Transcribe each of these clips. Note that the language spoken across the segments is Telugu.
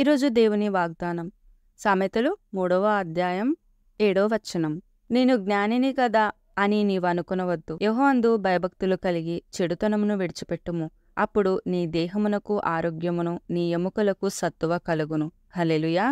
ఈరోజు దేవుని వాగ్దానం సామెతలు 3వ అధ్యాయం 7వ వచనం. నేను జ్ఞానిని కదా అని నీవనుకొనవద్దు. యెహోవాయందు భయభక్తులు కలిగి చెడుతనమును విడిచిపెట్టుము. అప్పుడు నీ దేహమునకు ఆరోగ్యమును నీ ఎముకలకు సత్తువ కలుగును. హల్లెలూయా.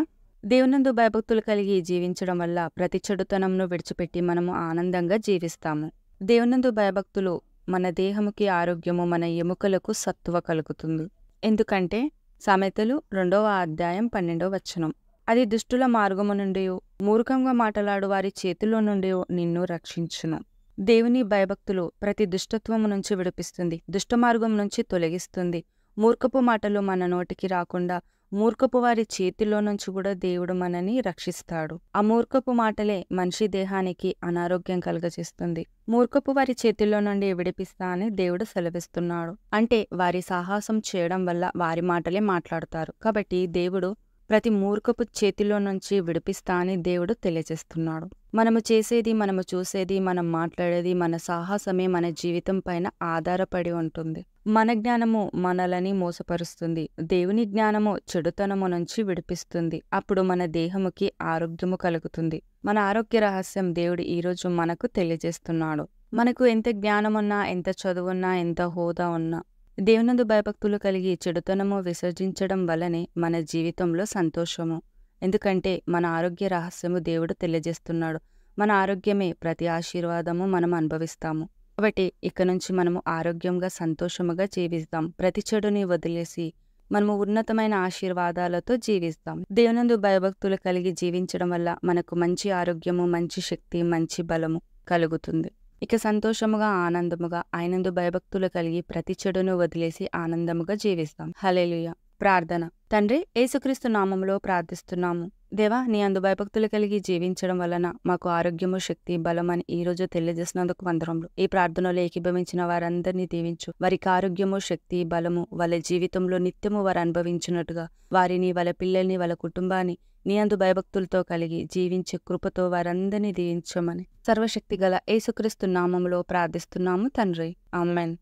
దేవునందు భయభక్తులు కలిగి జీవించడం వల్ల ప్రతి చెడుతనంను విడిచిపెట్టి మనము ఆనందంగా జీవిస్తాము. దేవునందు భయభక్తులు మన దేహముకి ఆరోగ్యము, మన ఎముకలకు సత్తువ కలుగుతుంది. ఎందుకంటే సామెతలు 2వ అధ్యాయం 12వ వచనం. అది దుష్టుల మార్గము నుండి, మూర్ఖంగా మాటలాడు వారి చేతిలో నుండి నిన్ను రక్షించును. దేవుని భయభక్తులు ప్రతి దుష్టత్వము నుంచి విడిపిస్తుంది, దుష్ట మార్గం నుంచి తొలగిస్తుంది. మూర్ఖపు మాటలు మన నోటికి రాకుండా మూర్ఖపు వారి చేతిలో నుంచి కూడా దేవుడు మనని రక్షిస్తాడు. ఆ మూర్ఖపు మాటలే మనిషి దేహానికి అనారోగ్యం కలుగజేస్తుంది. మూర్ఖపు వారి చేతిలో నుండి విడిపిస్తా అని దేవుడు సెలవిస్తున్నాడు. అంటే వారి సాహసం చేయడం వల్ల వారి మాటలే మాట్లాడతారు. కాబట్టి దేవుడు ప్రతి మూర్ఖపు చేతిలో నుంచి విడిపిస్తా అని దేవుడు తెలియజేస్తున్నాడు. మనము చేసేది, మనము చూసేది, మనం మాట్లాడేది, మన సాహసమే మన జీవితం పైన ఆధారపడి ఉంటుంది. మన జ్ఞానము మనలని మోసపరుస్తుంది. దేవుని జ్ఞానము చెడుతనము నుంచి విడిపిస్తుంది. అప్పుడు మన దేహముకి ఆరోగ్యము కలుగుతుంది. మన ఆరోగ్య రహస్యం దేవుడు ఈరోజు మనకు తెలియజేస్తున్నాడు. మనకు ఎంత జ్ఞానమున్నా, ఎంత చదువున్నా, ఎంత హోదా ఉన్నా, దేవునందు భయభక్తులు కలిగి చెడుతనము విసర్జించడం వల్లనే మన జీవితంలో సంతోషము. ఎందుకంటే మన ఆరోగ్య రహస్యము దేవుడు తెలియజేస్తున్నాడు. మన ఆరోగ్యమే ప్రతి ఆశీర్వాదము మనం అనుభవిస్తాము. కాబట్టి ఇక నుంచి మనము ఆరోగ్యంగా, సంతోషముగా జీవిస్తాం. ప్రతి చెడుని వదిలేసి మనము ఉన్నతమైన ఆశీర్వాదాలతో జీవిస్తాం. దేవునందు భయభక్తులు కలిగి జీవించడం వల్ల మనకు మంచి ఆరోగ్యము, మంచి శక్తి, మంచి బలము కలుగుతుంది. ఇక సంతోషముగా, ఆనందముగా ఆయనందు భయభక్తులు కలిగి ప్రతి చెడును వదిలేసి ఆనందముగా జీవిస్తాం. హల్లెలూయా. ప్రార్థన. తండ్రి, యేసుక్రీస్తు నామములో ప్రార్థిస్తున్నాము. దేవా, నీ అందు భయభక్తులు కలిగి జీవించడం వలన మాకు ఆరోగ్యము, శక్తి, బలం అని ఈ రోజు తెలియజేసినందుకు వందనములు. ఈ ప్రార్థనలో ఏకీభవించిన వారందరినీ దీవించు. వారికి ఆరోగ్యము, శక్తి, బలము వాళ్ళ జీవితంలో నిత్యము వారు అనుభవించినట్టుగా వారిని, వాళ్ళ పిల్లల్ని, వాళ్ళ కుటుంబాన్ని నీ అందు భయభక్తులతో కలిగి జీవించే కృపతో వారందరినీ దీవించమని సర్వశక్తి గల యేసుక్రీస్తు నామములో ప్రార్థిస్తున్నాము తండ్రి. ఆమేన్.